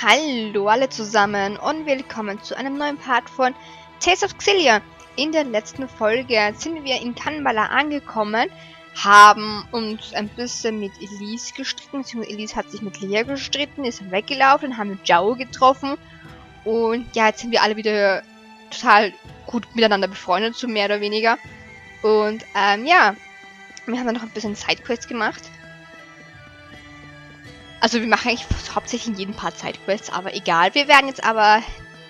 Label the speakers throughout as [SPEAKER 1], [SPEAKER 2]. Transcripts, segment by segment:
[SPEAKER 1] Hallo alle zusammen und willkommen zu einem neuen Part von Tales of Xillia. In der letzten Folge sind wir in Kanbala angekommen, haben uns ein bisschen mit Elise gestritten, beziehungsweise Elise hat sich mit Lea gestritten, ist weggelaufen, haben mit Jyde getroffen und ja, jetzt sind wir alle wieder total gut miteinander befreundet, so mehr oder weniger. Und ja, wir haben dann noch ein bisschen Sidequests gemacht. Also wir machen eigentlich hauptsächlich in jedem Part Sidequests, aber egal. Wir werden jetzt aber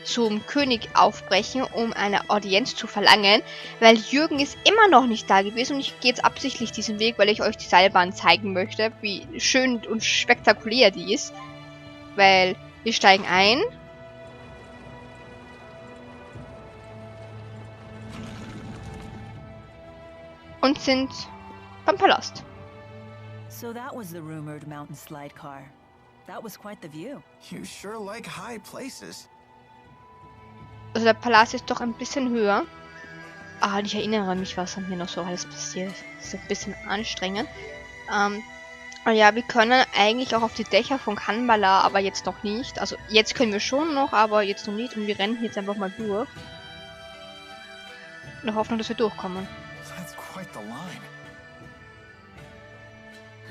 [SPEAKER 1] zum König aufbrechen, um eine Audienz zu verlangen, weil Jürgen ist immer noch nicht da gewesen und ich gehe jetzt absichtlich diesen Weg, weil ich euch die Seilbahn zeigen möchte, wie schön und spektakulär die ist. Weil wir steigen ein. Und sind beim Palast.
[SPEAKER 2] So that was the rumored mountain slide car. That was quite the view.
[SPEAKER 3] You sure like high places.
[SPEAKER 1] Also der Palast ist doch ein bisschen höher. Ah, ich erinnere mich, was dann hier noch so alles passiert. Das ist ein bisschen anstrengend. Ja, wir können eigentlich auch auf die Dächer von Kanbala, aber jetzt noch nicht. Also jetzt können wir schon noch, aber jetzt noch nicht. Und wir rennen jetzt einfach mal durch. In der Hoffnung, dass wir durchkommen.
[SPEAKER 3] That's quite the line.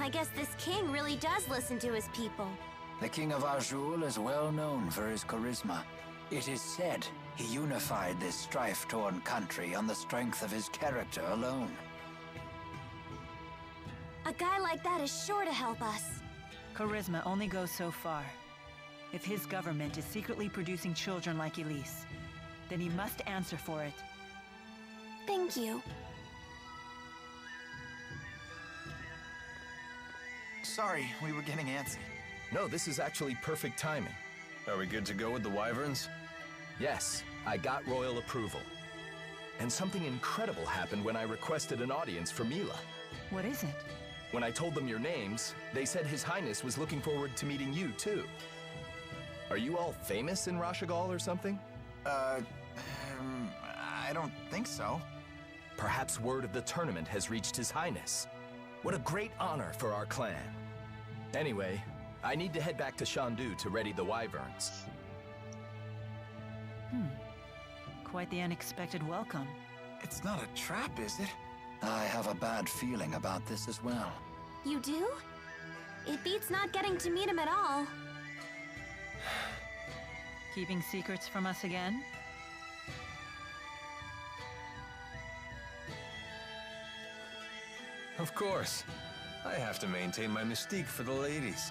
[SPEAKER 4] I guess this king really does listen to his people.
[SPEAKER 5] The king of Auj-Oule is well known for his charisma. It is said he unified this strife-torn country on the strength of his character alone.
[SPEAKER 4] A guy like that is sure to help us.
[SPEAKER 2] Charisma only goes so far. If his government is secretly producing children like Elise, then he must answer for it.
[SPEAKER 4] Thank you.
[SPEAKER 3] Sorry, we were getting antsy.
[SPEAKER 6] No, this is actually perfect timing.
[SPEAKER 7] Are we good to go with the wyverns?
[SPEAKER 6] Yes, I got royal approval. And something incredible happened when I requested an audience for Mila.
[SPEAKER 2] What is it?
[SPEAKER 6] When I told them your names, they said His Highness was looking forward to meeting you, too. Are you all famous in Rashagal or something?
[SPEAKER 3] I don't think so.
[SPEAKER 6] Perhaps word of the tournament has reached His Highness. What a great honor for our clan. Anyway, I need to head back to Shandu to ready the wyverns.
[SPEAKER 2] Quite the unexpected welcome.
[SPEAKER 3] It's not a trap, is it?
[SPEAKER 5] I have a bad feeling about this as well.
[SPEAKER 4] You do? It beats not getting to meet him at all.
[SPEAKER 2] Keeping secrets from us again?
[SPEAKER 7] Of course. I have to maintain my mystique for the ladies.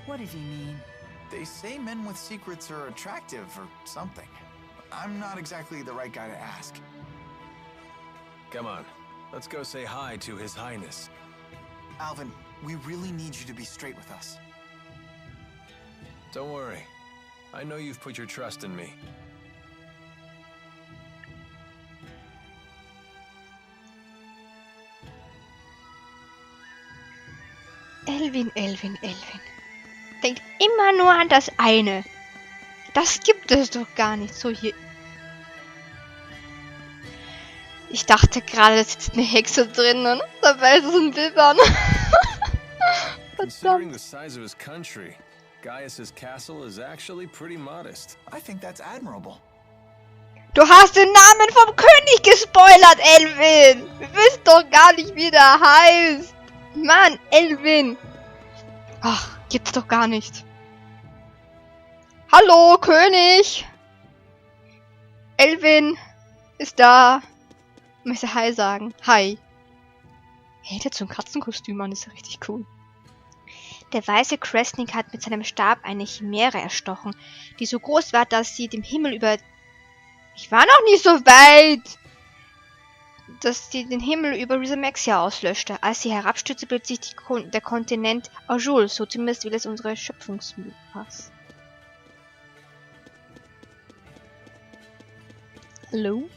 [SPEAKER 2] What does he mean?
[SPEAKER 3] They say men with secrets are attractive or something. I'm not exactly the right guy to ask.
[SPEAKER 7] Come on, let's go say hi to His Highness.
[SPEAKER 3] Alvin, we really need you to be straight with us.
[SPEAKER 7] Don't worry. I know you've put your trust in me.
[SPEAKER 1] Alvin. Denkt immer nur an das eine. Das gibt es doch gar nicht. So hier. Ich dachte gerade, da sitzt eine Hexe drinnen. Dabei ist es ein Bibbern.
[SPEAKER 7] Considering the size of his country, Gaius's castle is actually pretty modest.
[SPEAKER 3] I think that's admirable.
[SPEAKER 1] Du hast den Namen vom König gespoilert, Alvin. Wir wissen doch gar nicht, wie der heißt. Mann, Alvin. Ach, gibt's doch gar nicht. Hallo, König. Alvin ist da. Ich möchte Hi sagen. Hi. Hey, der hat so ein Katzenkostüm an, das ist ja richtig cool. Der weiße Kresnik hat mit seinem Stab eine Chimäre erstochen, die so groß war, dass sie dem Himmel über... Ich war noch nicht so weit! Dass sie den Himmel über Rieze-Maxia auslöschte. Als sie herabstürzte, plötzlich der Kontinent Auj-Oule, so zumindest will es unsere Schöpfungspass. Hallo?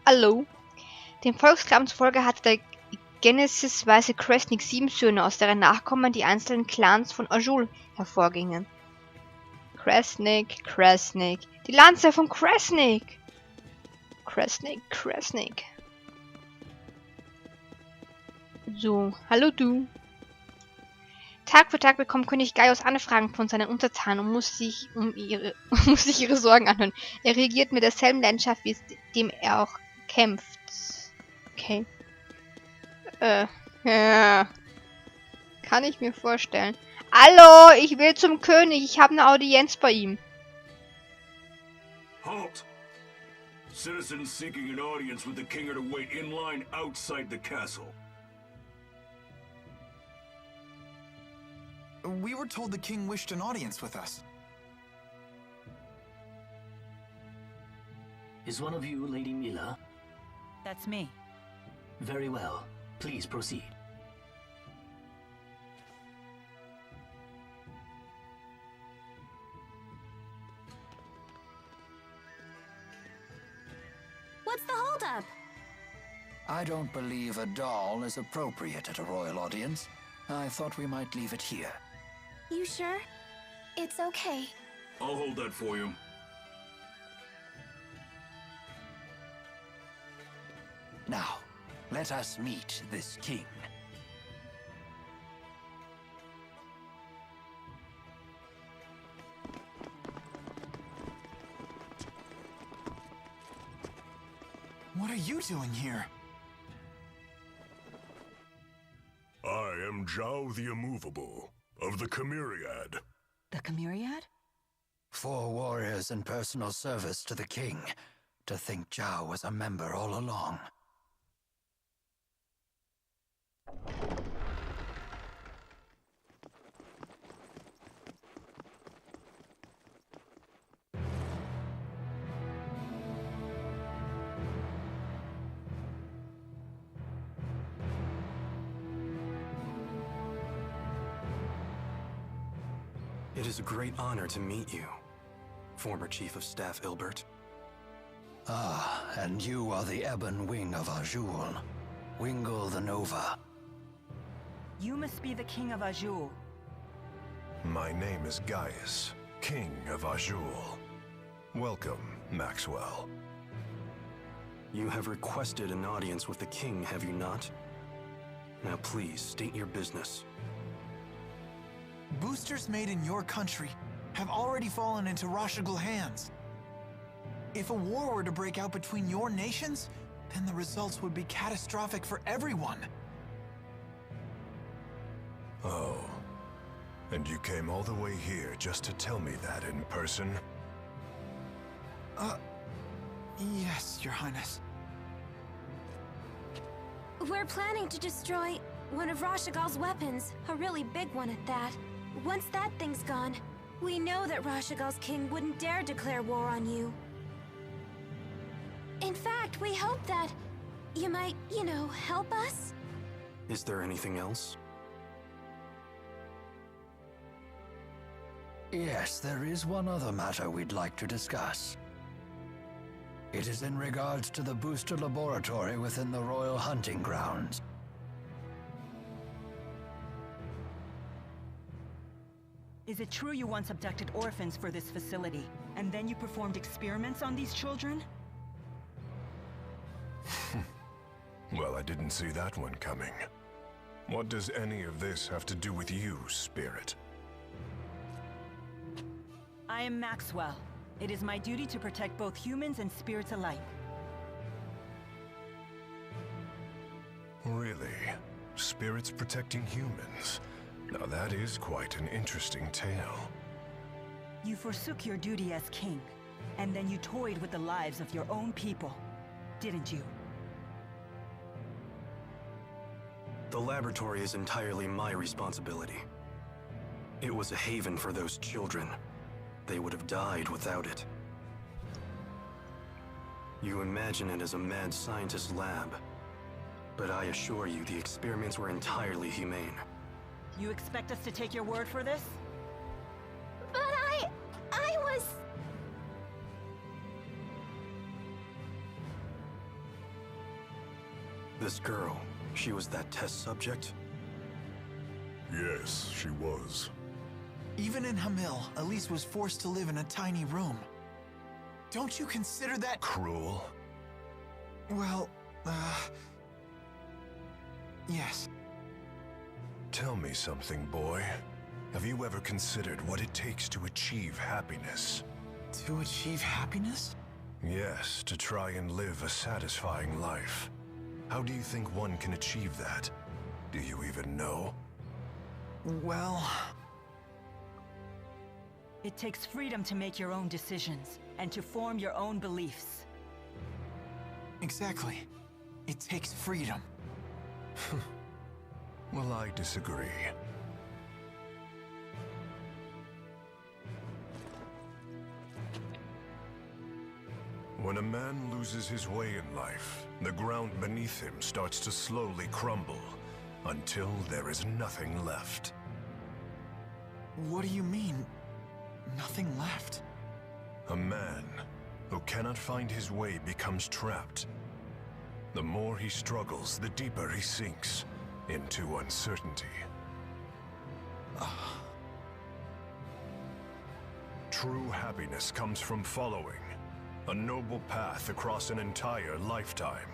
[SPEAKER 1] Hallo? Dem Volksglauben zufolge hatte der Genesis weiße Kresnik 7 Söhne, aus deren Nachkommen die einzelnen Clans von Auj-Oule hervorgingen. Kresnik. Die Lanze von Kresnik! Kresnik. So, hallo du. Tag für Tag bekommt König Gaius Anfragen von seinen Untertanen und muss sich ihre Sorgen anhören. Er reagiert mit derselben Leidenschaft, wie es dem er auch kämpft. Okay. Ja. Kann ich mir vorstellen. Hallo, ich will zum König. Ich habe eine Audienz bei ihm.
[SPEAKER 8] Halt! Citizens seeking an audience with the king are to wait in line outside the castle.
[SPEAKER 3] We were told the king wished an audience with us.
[SPEAKER 9] Is one of you Lady Mila?
[SPEAKER 2] That's me.
[SPEAKER 9] Very well. Please proceed.
[SPEAKER 4] What's the holdup?
[SPEAKER 5] I don't believe a doll is appropriate at a royal audience. I thought we might leave it here.
[SPEAKER 4] You sure? It's okay.
[SPEAKER 8] I'll hold that for you.
[SPEAKER 5] Now, let us meet this king.
[SPEAKER 3] What are you doing here?
[SPEAKER 8] I am Zhao the Immovable, of the Chimeriad.
[SPEAKER 2] The Chimeriad?
[SPEAKER 5] 4 warriors in personal service to the king. To think Zhao was a member all along.
[SPEAKER 10] It is a great honor to meet you, former Chief of Staff Ilbert.
[SPEAKER 5] Ah, and you are the ebon wing of Auj-Oule. Wingle the Nova.
[SPEAKER 2] You must be the king of Auj-Oule.
[SPEAKER 8] My name is Gaius, King of Auj-Oule. Welcome, Maxwell.
[SPEAKER 10] You have requested an audience with the king, have you not? Now please, state your business.
[SPEAKER 3] Boosters made in your country have already fallen into Rashigal hands. If a war were to break out between your nations, then the results would be catastrophic for everyone.
[SPEAKER 8] Oh. And you came all the way here just to tell me that in person?
[SPEAKER 3] Yes, Your Highness.
[SPEAKER 4] We're planning to destroy one of Rashigal's weapons, a really big one at that. Once that thing's gone, we know that Rashigal's king wouldn't dare declare war on you. In fact, we hope that you might, help us?
[SPEAKER 10] Is there anything else?
[SPEAKER 5] Yes, there is one other matter we'd like to discuss. It is in regards to the booster laboratory within the royal hunting grounds.
[SPEAKER 2] Is it true you once abducted orphans for this facility, and then you performed experiments on these children?
[SPEAKER 8] Well, I didn't see that one coming. What does any of this have to do with you, Spirit?
[SPEAKER 2] I am Maxwell. It is my duty to protect both humans and spirits alike.
[SPEAKER 8] Really? Spirits protecting humans? Now that is quite an interesting tale.
[SPEAKER 2] You forsook your duty as king, and then you toyed with the lives of your own people, didn't you?
[SPEAKER 10] The laboratory is entirely my responsibility. It was a haven for those children. They would have died without it. You imagine it as a mad scientist's lab, but I assure you the experiments were entirely humane.
[SPEAKER 2] You expect us to take your word for this?
[SPEAKER 4] But I was...
[SPEAKER 10] This girl, she was that test subject?
[SPEAKER 8] Yes, she was.
[SPEAKER 3] Even in Hamil, Elise was forced to live in a tiny room. Don't you consider that
[SPEAKER 8] Cruel?
[SPEAKER 3] well, yes.
[SPEAKER 8] Tell me something, boy. Have you ever considered what it takes to achieve happiness?
[SPEAKER 3] To achieve happiness?
[SPEAKER 8] Yes, to try and live a satisfying life. How do you think one can achieve that? Do you even know?
[SPEAKER 3] Well...
[SPEAKER 2] It takes freedom to make your own decisions, and to form your own beliefs.
[SPEAKER 3] Exactly. It takes freedom.
[SPEAKER 8] Well, I disagree. When a man loses his way in life, the ground beneath him starts to slowly crumble, until there is nothing left.
[SPEAKER 3] What do you mean, nothing left?
[SPEAKER 8] A man who cannot find his way becomes trapped. The more he struggles, the deeper he sinks into uncertainty. True happiness comes from following a noble path across an entire lifetime,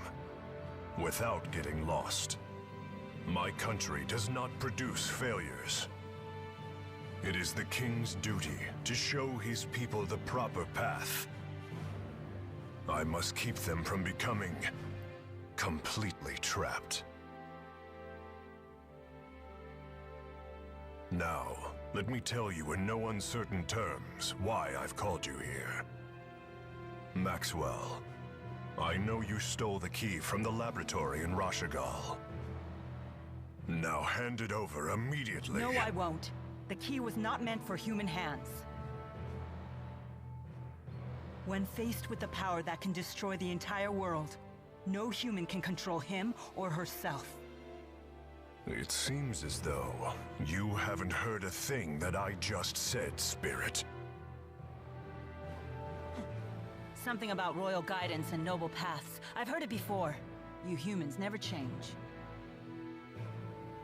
[SPEAKER 8] without getting lost. My country does not produce failures. It is the king's duty to show his people the proper path. I must keep them from becoming completely trapped. Now, let me tell you in no uncertain terms why I've called you here. Maxwell, I know you stole the key from the laboratory in Rashigal. Now hand it over immediately.
[SPEAKER 2] No, I won't. The key was not meant for human hands. When faced with the power that can destroy the entire world, no human can control him or herself.
[SPEAKER 8] It seems as though you haven't heard a thing that I just said, Spirit.
[SPEAKER 2] Something about royal guidance and noble paths. I've heard it before. You humans never change.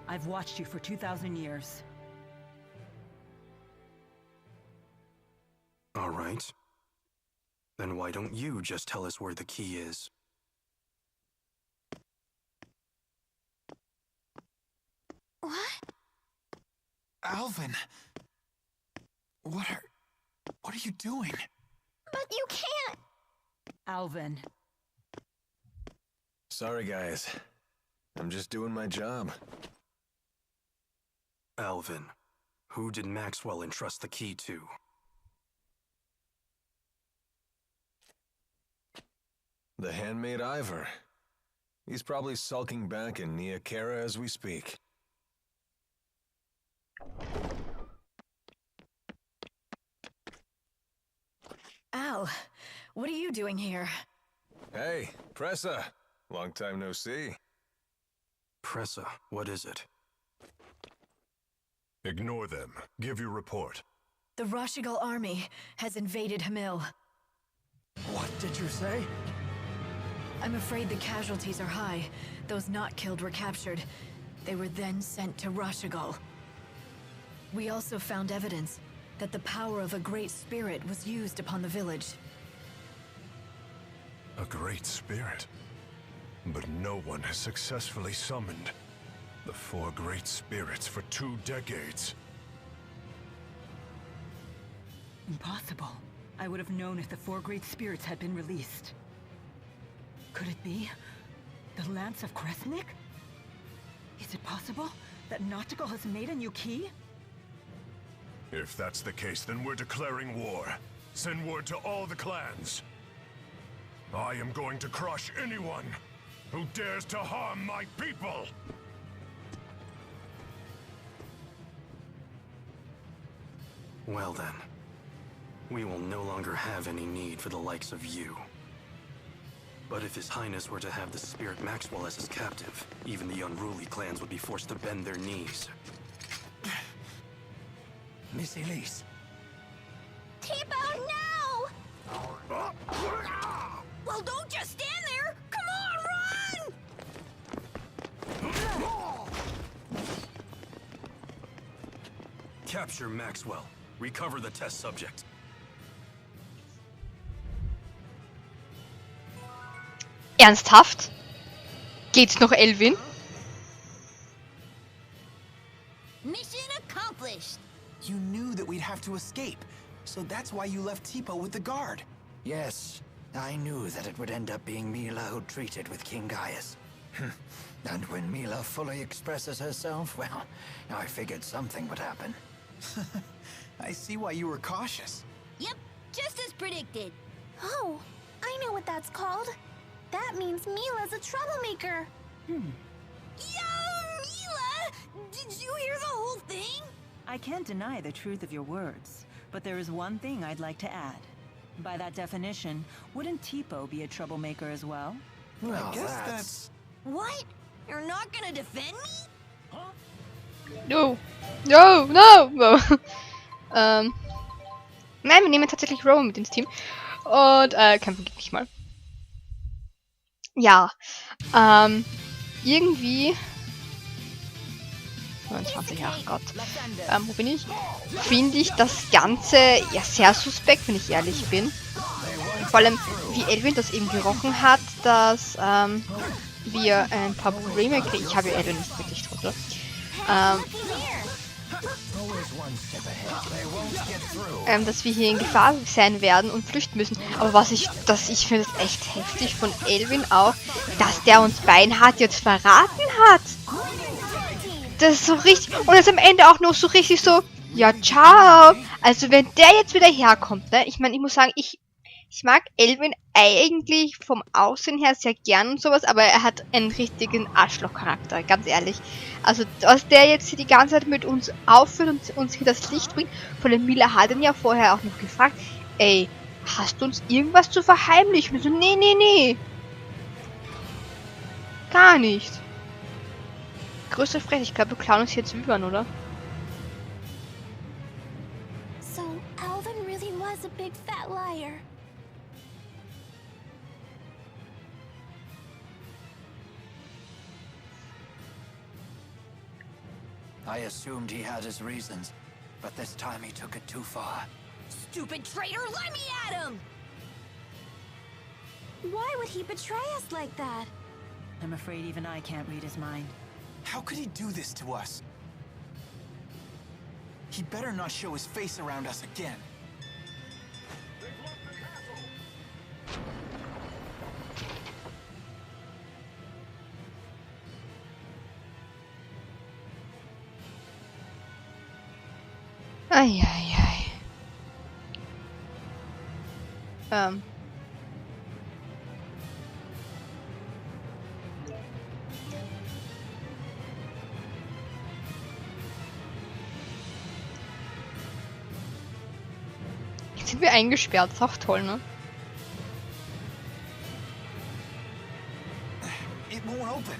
[SPEAKER 2] I've watched you for 2,000 years.
[SPEAKER 10] All right. Then why don't you just tell us where the key is?
[SPEAKER 4] What?
[SPEAKER 3] Alvin! What are you doing?
[SPEAKER 4] But you can't!
[SPEAKER 2] Alvin.
[SPEAKER 7] Sorry, guys. I'm just doing my job.
[SPEAKER 10] Alvin, who did Maxwell entrust the key to?
[SPEAKER 7] The handmaid Ivor. He's probably sulking back in Nia Kara as we speak.
[SPEAKER 11] Al, what are you doing here?
[SPEAKER 7] Hey, Pressa. Long time no see.
[SPEAKER 10] Pressa, what is it?
[SPEAKER 8] Ignore them. Give your report.
[SPEAKER 11] The Rashigal army has invaded Hamil.
[SPEAKER 3] What did you say?
[SPEAKER 11] I'm afraid the casualties are high. Those not killed were captured. They were then sent to Rashigal. We also found evidence that the power of a great spirit was used upon the village.
[SPEAKER 8] A great spirit? But no one has successfully summoned the 4 great spirits for 2 decades.
[SPEAKER 2] Impossible. I would have known if the 4 great spirits had been released. Could it be the Lanze of Kresnik? Is it possible that Nachtigal has made a new key?
[SPEAKER 8] If that's the case, then we're declaring war. Send word to all the clans. I am going to crush anyone who dares to harm my people!
[SPEAKER 10] Well then, we will no longer have any need for the likes of you. But if His Highness were to have the Spirit Maxwell as his captive, even the unruly clans would be forced to bend their knees.
[SPEAKER 3] Miss Elise.
[SPEAKER 4] Tipo, no! Well, don't just stand there! Come on, run!
[SPEAKER 10] Capture Maxwell. Recover the test subject.
[SPEAKER 1] Ernsthaft? Geht's noch, Elvin?
[SPEAKER 12] Mission accomplished.
[SPEAKER 3] You knew that we'd have to escape, so that's why you left Tipo with the guard.
[SPEAKER 5] Yes, I knew that it would end up being Mila who treated with King Gaius. And when Mila fully expresses herself, well, I figured something would happen.
[SPEAKER 3] I see why you were cautious.
[SPEAKER 12] Yep, just as predicted.
[SPEAKER 4] Oh, I know what that's called. That means Mila's a troublemaker.
[SPEAKER 12] Yo, Mila! Did you hear the whole thing?
[SPEAKER 2] I can't deny the truth of your words, but there is one thing I'd like to add. By that definition, wouldn't Tipo be a troublemaker as well?
[SPEAKER 3] Well, I guess that's...
[SPEAKER 12] What? You're not gonna defend me?
[SPEAKER 1] No. No, no, no. Nein, wir nehmen tatsächlich Rowan mit ins Team. Und, kämpfen geht nicht mal. Ja, irgendwie... 29, ach Gott. Wo bin ich? Finde ich das Ganze ja sehr suspekt, wenn ich ehrlich bin. Vor allem, wie Alvin das eben gerochen hat, dass wir ein paar Probleme kriegen. Ich habe ja Alvin nicht wirklich drunter. Dass wir hier in Gefahr sein werden und flüchten müssen. Aber ich finde es echt heftig von Alvin auch, dass der uns beiden jetzt verraten hat. Das ist so richtig. Und jetzt am Ende auch noch so richtig so, ja, ciao. Also wenn der jetzt wieder herkommt, ne? Ich meine, ich muss sagen, ich mag Alvin eigentlich vom Aussehen her sehr gern und sowas, aber er hat einen richtigen Arschloch-Charakter, ganz ehrlich. Also, dass der jetzt hier die ganze Zeit mit uns aufführt und uns hier das Licht bringt, von der Mila hat ihn ja vorher auch noch gefragt, ey, hast du uns irgendwas zu verheimlichen? Und so, nee, nee, nee. Gar nicht. Größte Frechtigkeit, wir klauen uns jetzt Zwiebeln, oder?
[SPEAKER 4] So, Alvin really was a big fat liar.
[SPEAKER 5] I assumed he had his reasons, but this time he took it too far.
[SPEAKER 12] Stupid traitor, let me at him!
[SPEAKER 4] Why would he betray us like that?
[SPEAKER 2] I'm afraid even I can't read his mind.
[SPEAKER 3] How could he do this to us? He better not show his face around us again.
[SPEAKER 1] Ai, ai, ai. Jetzt sind wir eingesperrt, ist auch toll, ne?
[SPEAKER 3] It won't open.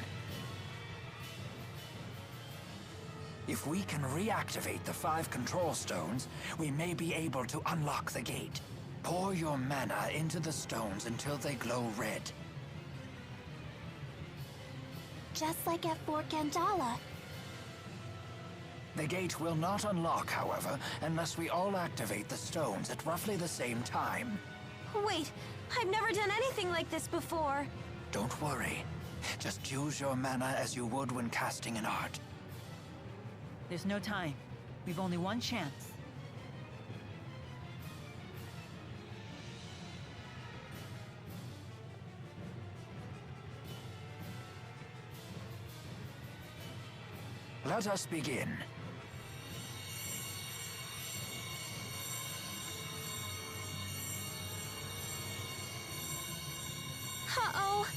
[SPEAKER 5] If we can reactivate the 5 control stones, we may be able to unlock the gate. Pour your mana into the stones until they glow red.
[SPEAKER 4] Just like at Fort Gandala.
[SPEAKER 5] The gate will not unlock, however, unless we all activate the stones at roughly the same time.
[SPEAKER 4] Wait, I've never done anything like this before.
[SPEAKER 5] Don't worry. Just use your mana as you would when casting an art.
[SPEAKER 2] There's no time. We've only one chance.
[SPEAKER 5] Let us begin.
[SPEAKER 4] Uh-oh.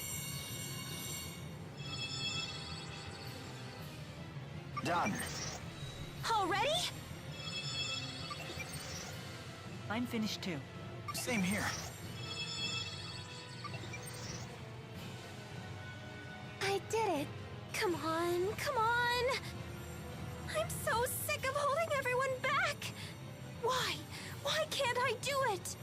[SPEAKER 5] Done.
[SPEAKER 4] Already?
[SPEAKER 2] I'm finished too.
[SPEAKER 3] Same here.
[SPEAKER 4] I did it. Come on, come on. I'm so sick of holding everyone back. Why? Why can't I do it?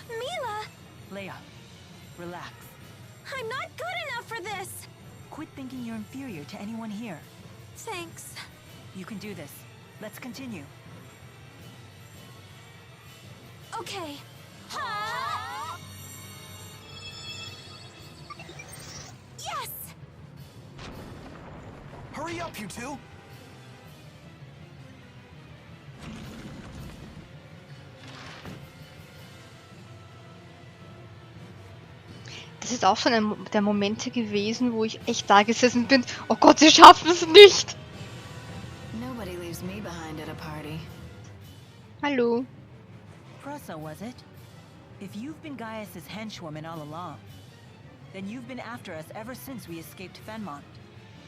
[SPEAKER 4] Mila!
[SPEAKER 2] Leia, relax.
[SPEAKER 4] I'm not good enough for this.
[SPEAKER 2] Quit thinking you're inferior to anyone here.
[SPEAKER 4] Thanks.
[SPEAKER 2] You can do this. Let's continue.
[SPEAKER 4] Okay. Yes!
[SPEAKER 3] Hurry up, you two!
[SPEAKER 1] Das ist auch so einer der Momente gewesen, wo ich echt da gesessen bin. Oh Gott, sie schaffen es nicht!
[SPEAKER 11] Nobody leaves me behind at a party.
[SPEAKER 1] Hallo.
[SPEAKER 2] Prosa, was it? If you've been Gaius's henchwoman all along, then you've been after us ever since we escaped Fenmont.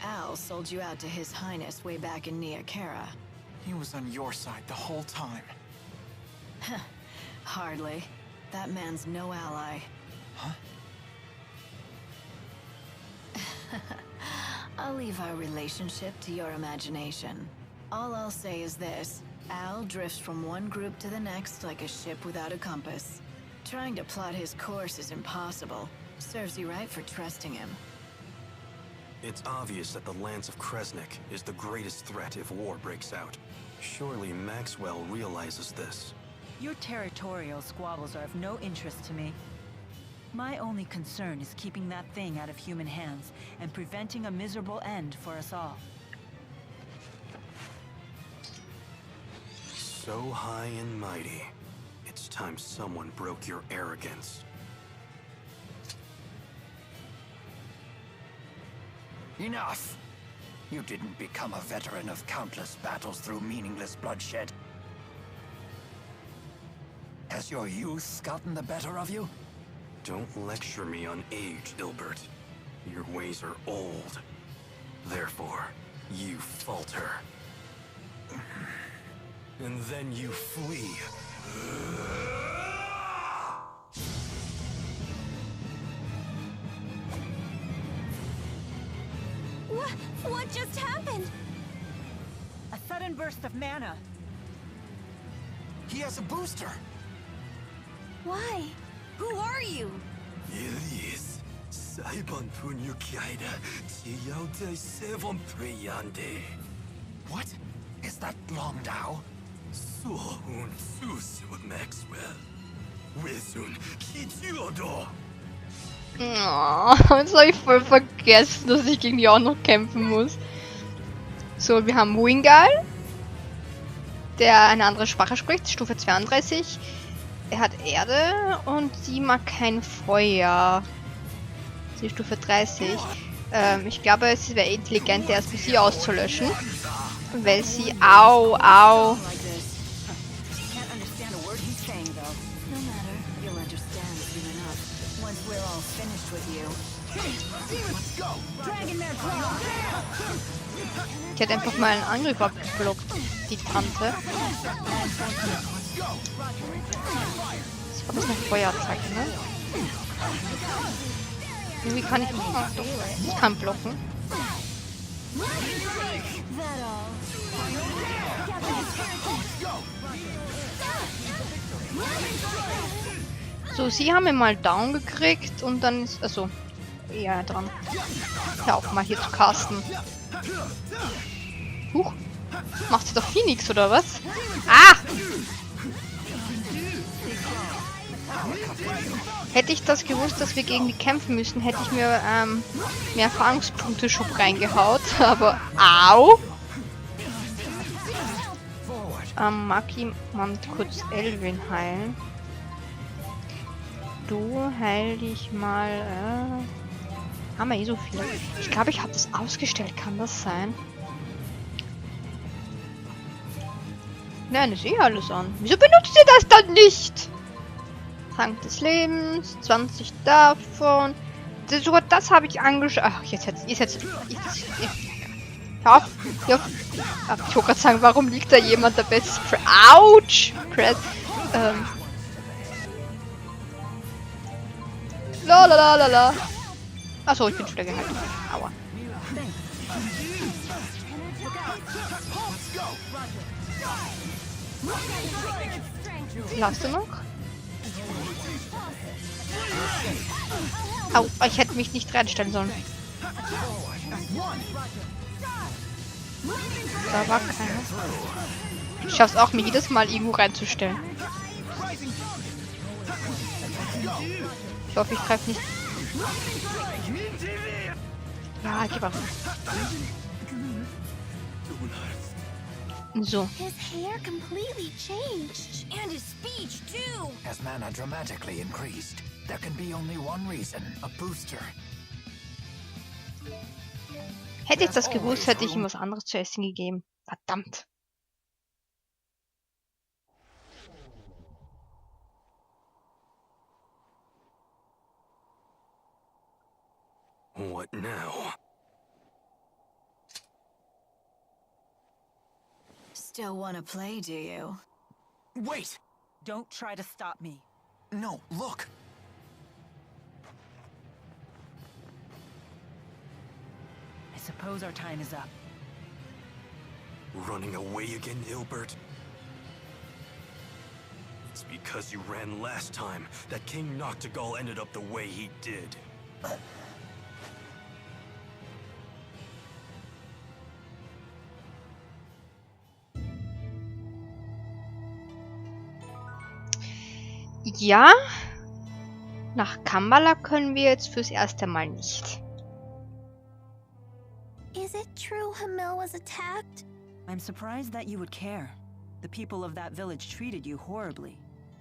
[SPEAKER 11] Al sold you out to His Highness way back in Nia Khera.
[SPEAKER 3] He was on your side the whole time.
[SPEAKER 11] Hardly. That man's no ally.
[SPEAKER 3] Huh?
[SPEAKER 11] I'll leave our relationship to your imagination. All I'll say is this. Al drifts from one group to the next like a ship without a compass. Trying to plot his course is impossible. Serves you right for trusting him.
[SPEAKER 10] It's obvious that the Lanze of Kresnik is the greatest threat if war breaks out. Surely Maxwell realizes this.
[SPEAKER 2] Your territorial squabbles are of no interest to me. My only concern is keeping that thing out of human hands and preventing a miserable end for us all.
[SPEAKER 10] So high and mighty. It's time someone broke your arrogance.
[SPEAKER 5] Enough! You didn't become a veteran of countless battles through meaningless bloodshed. Has your youth gotten the better of you?
[SPEAKER 10] Don't lecture me on age, Ilbert. Your ways are old. Therefore, you falter. And then you flee.
[SPEAKER 4] What just happened?
[SPEAKER 2] A sudden burst of mana.
[SPEAKER 3] He has a booster!
[SPEAKER 4] Why? Who are you?
[SPEAKER 10] Elise, Saibon Punyukaida, Tiyaude Sevon Priyande.
[SPEAKER 5] What? Is that Long Dao?
[SPEAKER 10] Suhun Susu Maxwell. Wisun Kitiodo.
[SPEAKER 1] Oh, jetzt habe ich voll vergessen, dass ich gegen die auch noch kämpfen muss. So, wir haben Wingal, der eine andere Sprache spricht, Stufe 32. Er hat Erde und sie mag kein Feuer. Sie ist Stufe 30. Ich glaube, es wäre intelligent, erstmal sie auszulöschen. Weil sie... Au. Die hat einfach mal einen Angriff abgeblockt, die Tante. Das war das eine Feuerattacke, ne? Irgendwie kann ich... Ich kann blocken. So, sie haben ihn mal down gekriegt und dann ist... Achso, eher dran. Hör auf mal hier zu casten. Huch. Macht sie doch Phoenix, oder was? Ah! Hätte ich das gewusst, dass wir gegen die kämpfen müssen, hätte ich mir mehr Erfahrungspunkte-Schub reingehaut. Aber... Au! Mag jemand kurz Alvin heilen? Du heil dich mal... haben wir eh so viele. Ich glaube, ich habe das ausgestellt. Kann das sein? Nein, ist eh alles an. Wieso benutzt ihr das dann nicht? Trank des Lebens, 20 davon. Sogar das habe ich angeschaut. Ach, jetzt. Hör auf. Ich wollte gerade sagen, warum liegt da jemand der beste Spray? Autsch! Lalalala. Achso, ich bin schon wieder geheilt. Aua. Lass du noch? Au, ich hätte mich nicht reinstellen sollen. Da war keiner. Ich schaff's auch, mir jedes Mal irgendwo reinzustellen. Ich hoffe, ich greife nicht. Ja, gib auf. So.
[SPEAKER 4] His hair completely changed.
[SPEAKER 12] And his speech, too!
[SPEAKER 5] As mana dramatically increased, there can be only one reason, a booster.
[SPEAKER 1] Hätte ich das gewusst, hätte ich ihm was anderes zu essen gegeben. Verdammt.
[SPEAKER 10] What now?
[SPEAKER 11] Still wanna play, do you?
[SPEAKER 3] Wait!
[SPEAKER 2] Don't try to stop me.
[SPEAKER 3] No, look!
[SPEAKER 2] I suppose our time is up.
[SPEAKER 10] Running away again, Ilbert? It's because you ran last time that King Noctigal ended up the way he did.
[SPEAKER 1] Ja, nach Kambala können wir jetzt fürs erste Mal nicht.
[SPEAKER 4] Is it true Hamil was attacked?
[SPEAKER 2] I'm surprised that you would care. The people of that village treated you horribly.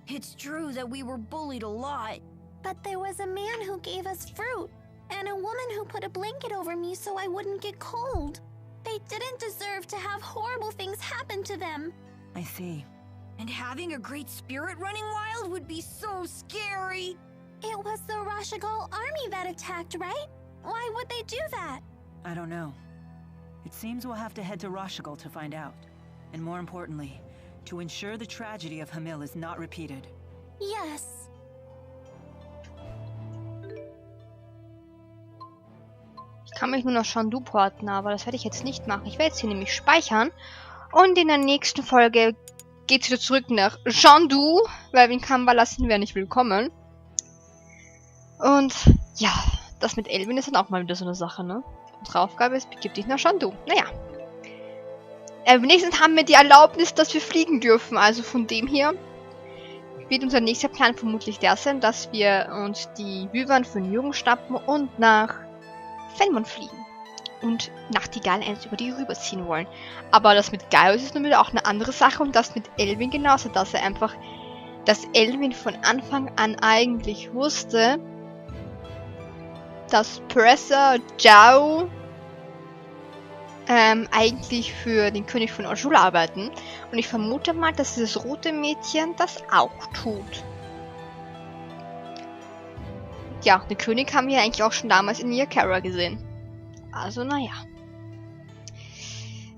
[SPEAKER 12] It's true that we were bullied a lot.
[SPEAKER 4] But there was a man who gave us fruit, and a woman who put a blanket over me so I wouldn't get cold. They didn't deserve to have horrible things happen to them.
[SPEAKER 2] I see.
[SPEAKER 12] And having a great spirit running wild would be so scary.
[SPEAKER 4] It was the Rashigal army that attacked, right? Why would they do that?
[SPEAKER 2] I don't know. It seems we'll have to head to Rashigal to find out. And more importantly, to ensure the tragedy of Hamil is not repeated.
[SPEAKER 4] Yes.
[SPEAKER 1] Ich kann mich nur nach Shandu porten, aber das werde ich jetzt nicht machen. Ich werde jetzt hier nämlich speichern. Und in der nächsten Folge geht es wieder zurück nach Shandu, weil in Kambala sind wir nicht willkommen. Und ja, das mit Alvin ist dann auch mal wieder so eine Sache, ne? Unsere Aufgabe ist, begib dich nach Shandu. Naja. Wenigstens haben wir die Erlaubnis, dass wir fliegen dürfen. Also von dem her wird unser nächster Plan vermutlich der sein, dass wir uns die Wyvern für Nürgen schnappen und nach Fenmon fliegen. Und Nachtigall eins über die rüberziehen wollen. Aber das mit Gaius ist nun wieder auch eine andere Sache und das mit Alvin genauso, dass Alvin von Anfang an eigentlich wusste, dass Presser Zhao eigentlich für den König von Auj-Oule arbeiten. Und ich vermute mal, dass dieses rote Mädchen das auch tut. Ja, den König haben wir eigentlich auch schon damals in Yakara gesehen. Also, naja.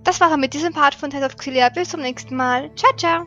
[SPEAKER 1] Das war's mit diesem Part von Tales of Xillia. Bis zum nächsten Mal. Ciao, ciao!